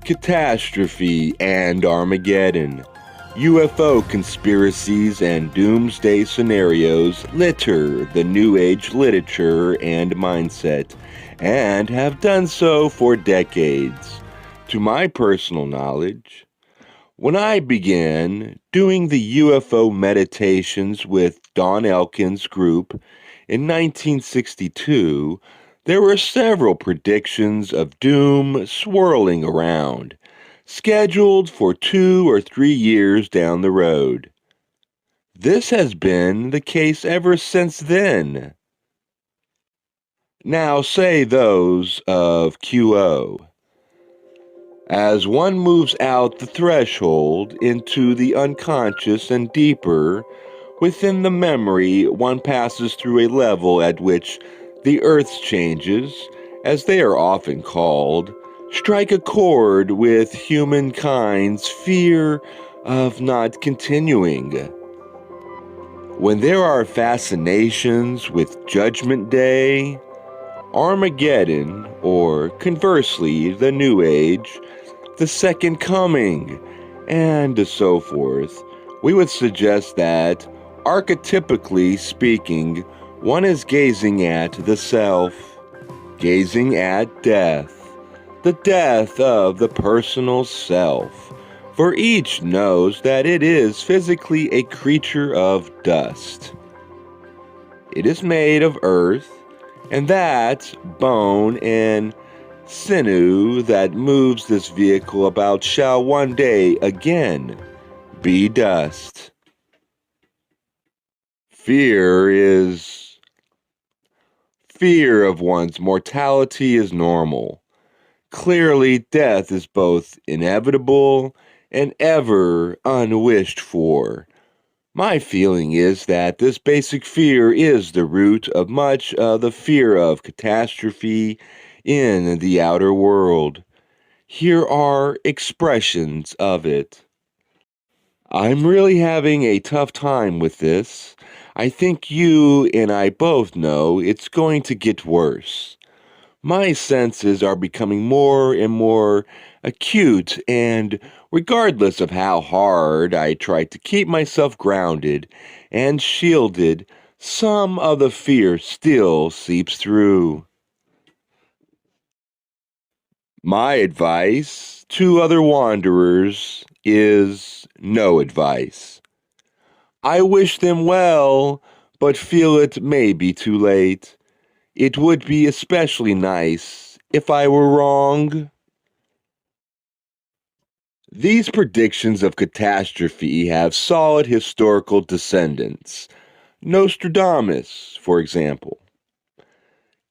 Catastrophe and Armageddon. UFO conspiracies and doomsday scenarios litter the New Age literature and mindset, and have done so for decades. To my personal knowledge, when I began doing the UFO meditations with Don Elkin's group in 1962, there were several predictions of doom swirling around, scheduled for 2 or 3 years down the road. This has been the case ever since then. Now say those of QO. As one moves out the threshold into the unconscious and deeper, within the memory one passes through a level at which the Earth's changes, as they are often called, strike a chord with humankind's fear of not continuing. When there are fascinations with Judgment Day, Armageddon, or conversely, the New Age, the Second Coming, and so forth, we would suggest that, archetypically speaking, one is gazing at the self, gazing at death, the death of the personal self, for each knows that it is physically a creature of dust. It is made of earth, and that bone and sinew that moves this vehicle about shall one day again be dust. Fear of one's mortality is normal. Clearly, death is both inevitable and ever unwished for. My feeling is that this basic fear is the root of much of the fear of catastrophe in the outer world. Here are expressions of it. I'm really having a tough time with this. I think you and I both know it's going to get worse. My senses are becoming more and more acute, and regardless of how hard I try to keep myself grounded and shielded, some of the fear still seeps through. My advice to other wanderers is no advice. I wish them well, but feel it may be too late. It would be especially nice if I were wrong. These predictions of catastrophe have solid historical descendants. Nostradamus, for example.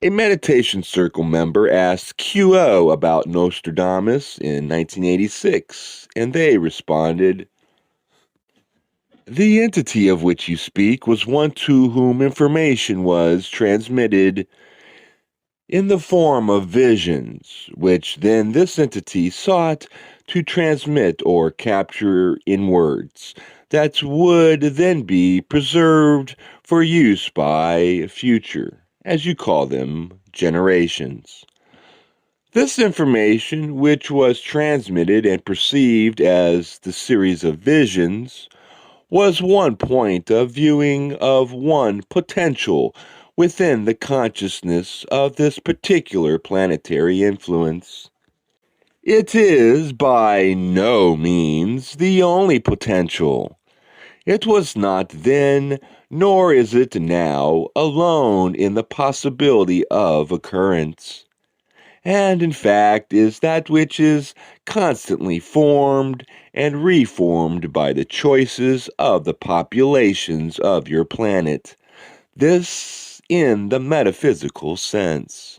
A meditation circle member asked QO about Nostradamus in 1986, and they responded, "The entity of which you speak was one to whom information was transmitted in the form of visions, which then this entity sought to transmit or capture in words that would then be preserved for use by future, as you call them, generations. This information, which was transmitted and perceived as the series of visions, was one point of viewing of one potential within the consciousness of this particular planetary influence. It is by no means the only potential. It was not then, nor is it now, alone in the possibility of occurrence, and in fact is that which is constantly formed and reformed by the choices of the populations of your planet. This in the metaphysical sense.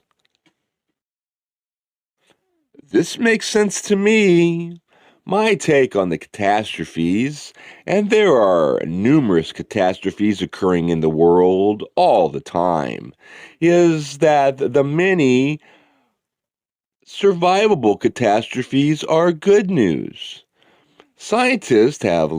This makes sense to me. My take on the catastrophes, and there are numerous catastrophes occurring in the world all the time, is that the many survivable catastrophes are good news. Scientists have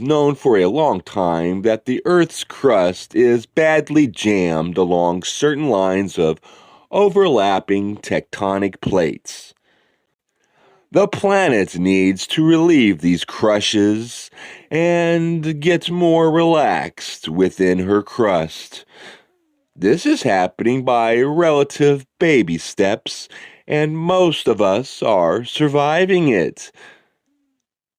known for a long time that the Earth's crust is badly jammed along certain lines of overlapping tectonic plates. The planet needs to relieve these crushes and get more relaxed within her crust. This is happening by relative baby steps, and most of us are surviving it.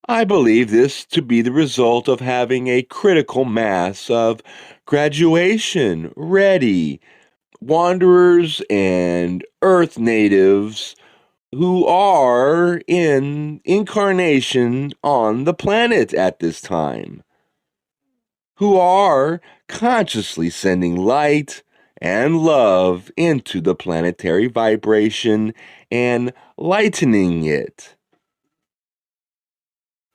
I believe this to be the result of having a critical mass of graduation ready wanderers and earth natives who are in incarnation on the planet at this time, who are consciously sending light and love into the planetary vibration and lightening it.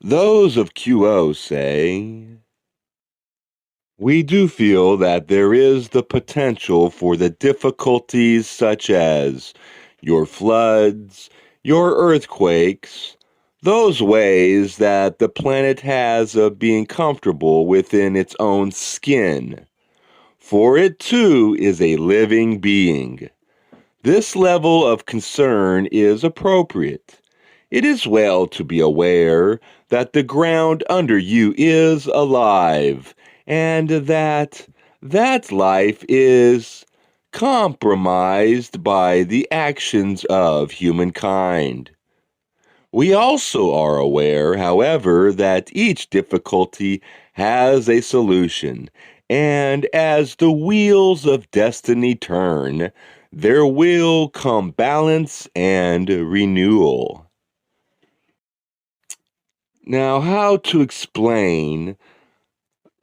Those of QO say, we do feel that there is the potential for the difficulties such as your floods, your earthquakes, those ways that the planet has of being comfortable within its own skin. For it too is a living being. This level of concern is appropriate. It is well to be aware that the ground under you is alive, and that life is compromised by the actions of humankind. We also are aware, however, that each difficulty has a solution, and as the wheels of destiny turn, there will come balance and renewal. Now, how to explain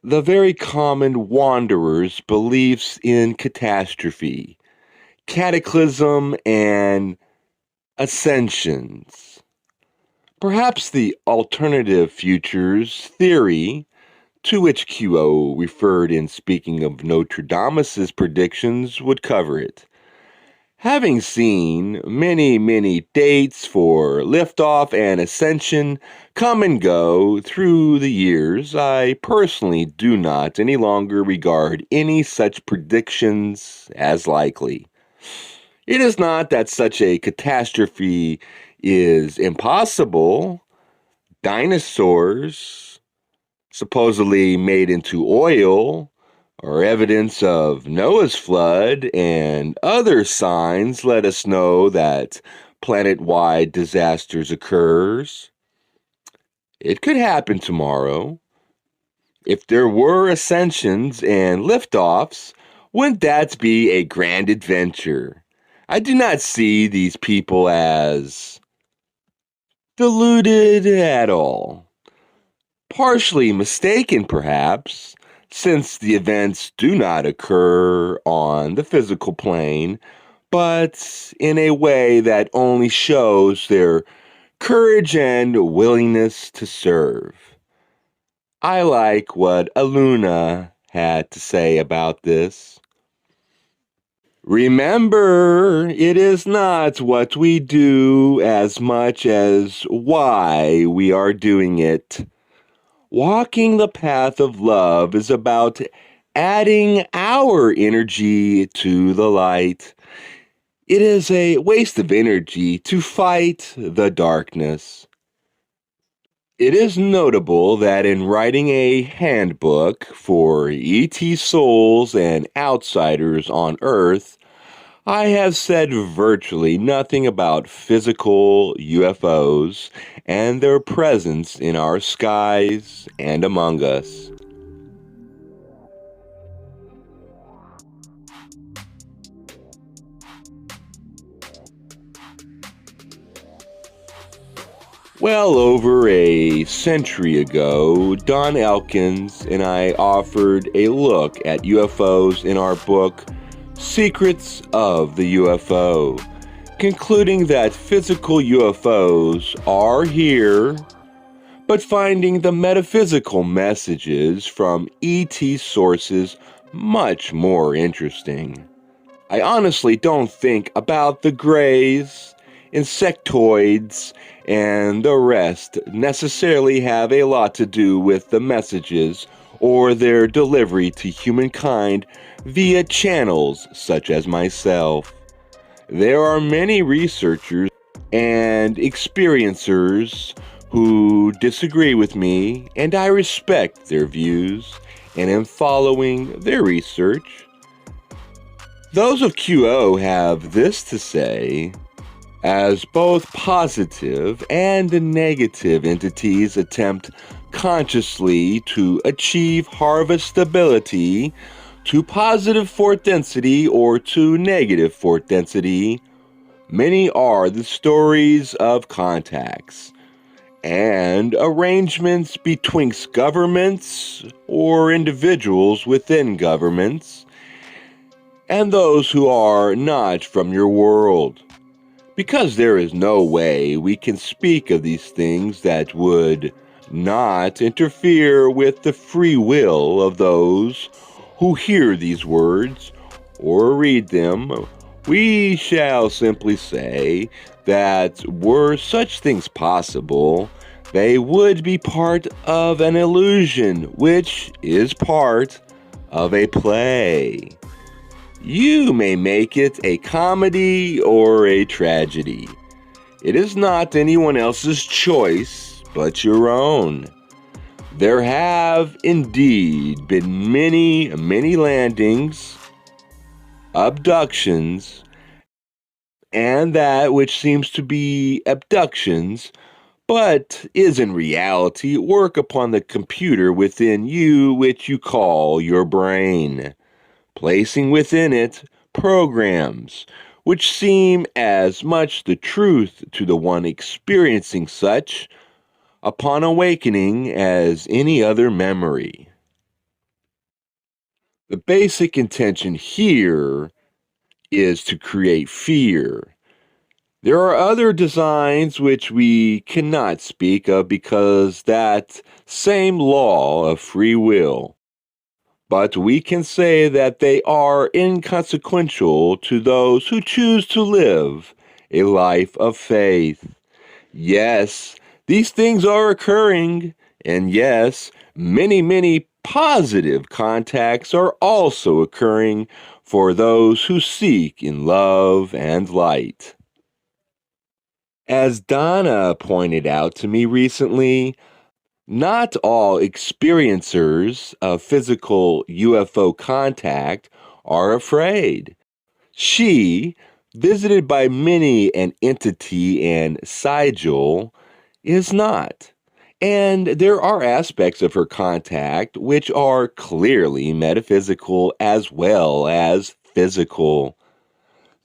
the very common wanderer's beliefs in catastrophe, cataclysm, and ascensions? Perhaps the alternative futures theory, to which QO referred in speaking of Nostradamus's predictions, would cover it. Having seen many dates for liftoff and ascension come and go through the years, I personally do not any longer regard any such predictions as likely. It is not that such a catastrophe is impossible. Dinosaurs, supposedly made into oil, are evidence of Noah's flood, and other signs let us know that planet-wide disasters occurs. It could happen tomorrow. If there were ascensions and liftoffs, wouldn't that be a grand adventure? I do not see these people as deluded at all. Partially mistaken, perhaps, since the events do not occur on the physical plane, but in a way that only shows their courage and willingness to serve. I like what Aluna had to say about this. Remember, it is not what we do as much as why we are doing it. Walking the path of love is about adding our energy to the light. It is a waste of energy to fight the darkness. It is notable that in writing a handbook for ET souls and outsiders on Earth, I have said virtually nothing about physical UFOs and their presence in our skies and among us. Well over a century ago, Don Elkins and I offered a look at UFOs in our book, Secrets of the UFO, concluding that physical UFOs are here, but finding the metaphysical messages from ET sources much more interesting. I honestly don't think about the grays, insectoids, and the rest necessarily have a lot to do with the messages or their delivery to humankind via channels such as myself. There are many researchers and experiencers who disagree with me, and I respect their views and am following their research. Those of QO have this to say: as both positive and negative entities attempt consciously to achieve harvest stability to positive fort density or to negative fort density, many are the stories of contacts and arrangements betwixt governments or individuals within governments and those who are not from your world. Because there is no way we can speak of these things that would not interfere with the free will of those who hear these words or read them, we shall simply say that were such things possible, they would be part of an illusion, which is part of a play. You may make it a comedy or a tragedy. It is not anyone else's choice but your own. There have indeed been many, many landings, abductions, and that which seems to be abductions, but is in reality work upon the computer within you which you call your brain, placing within it programs which seem as much the truth to the one experiencing such upon awakening as any other memory. The basic intention here is to create fear. There are other designs which we cannot speak of because that same law of free will, but we can say that they are inconsequential to those who choose to live a life of faith. Yes, these things are occurring, and yes, many, many positive contacts are also occurring for those who seek in love and light. As Donna pointed out to me recently, not all experiencers of physical UFO contact are afraid. She, visited by many an entity and sigil, is not. And there are aspects of her contact which are clearly metaphysical as well as physical.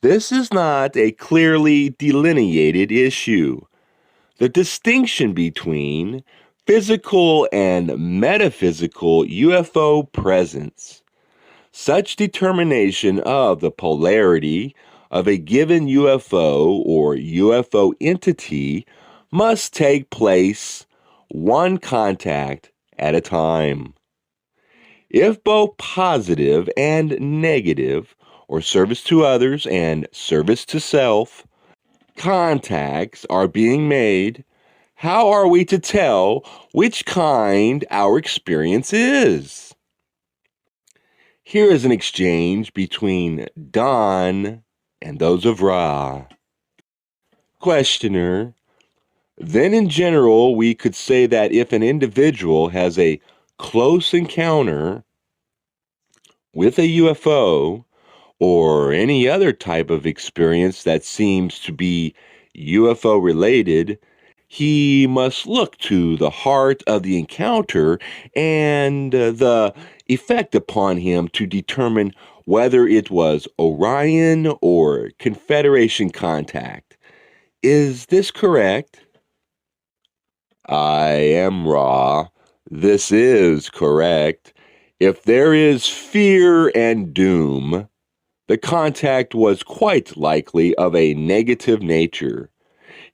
This is not a clearly delineated issue. The distinction between physical and metaphysical UFO presence. Such determination of the polarity of a given UFO or UFO entity must take place one contact at a time. If both positive and negative, or service to others and service to self, contacts are being made, how are we to tell which kind our experience is? Here is an exchange between Don and those of Ra. Questioner: then in general we could say that if an individual has a close encounter with a UFO or any other type of experience that seems to be UFO related, he must look to the heart of the encounter and the effect upon him to determine whether it was Orion or Confederation contact. Is this correct? I am Ra. This is correct. If there is fear and doom, the contact was quite likely of a negative nature.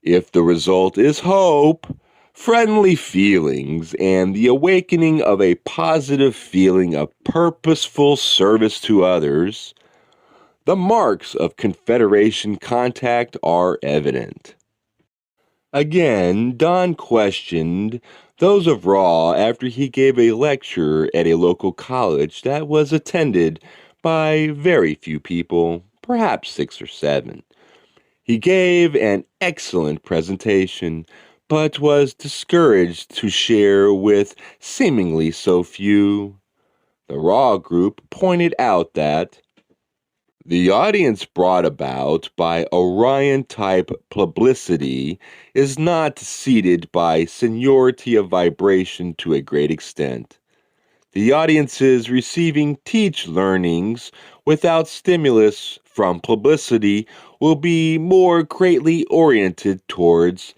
If the result is hope, friendly feelings, and the awakening of a positive feeling of purposeful service to others, the marks of Confederation contact are evident. Again, Don questioned those of Raw after he gave a lecture at a local college that was attended by very few people, perhaps 6 or 7. He gave an excellent presentation, but was discouraged to share with seemingly so few. The Raw group pointed out that the audience brought about by Orion-type publicity is not seated by seniority of vibration to a great extent. The audiences receiving teach learnings without stimulus from publicity will be more greatly oriented towards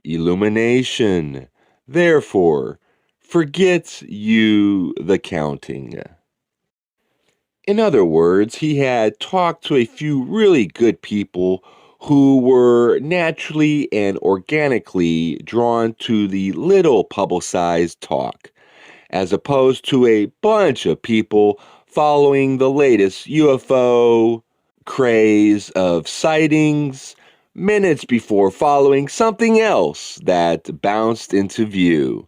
illumination. Therefore, forget you the counting. In other words, he had talked to a few really good people who were naturally and organically drawn to the little publicized talk, as opposed to a bunch of people following the latest UFO craze of sightings minutes before following something else that bounced into view.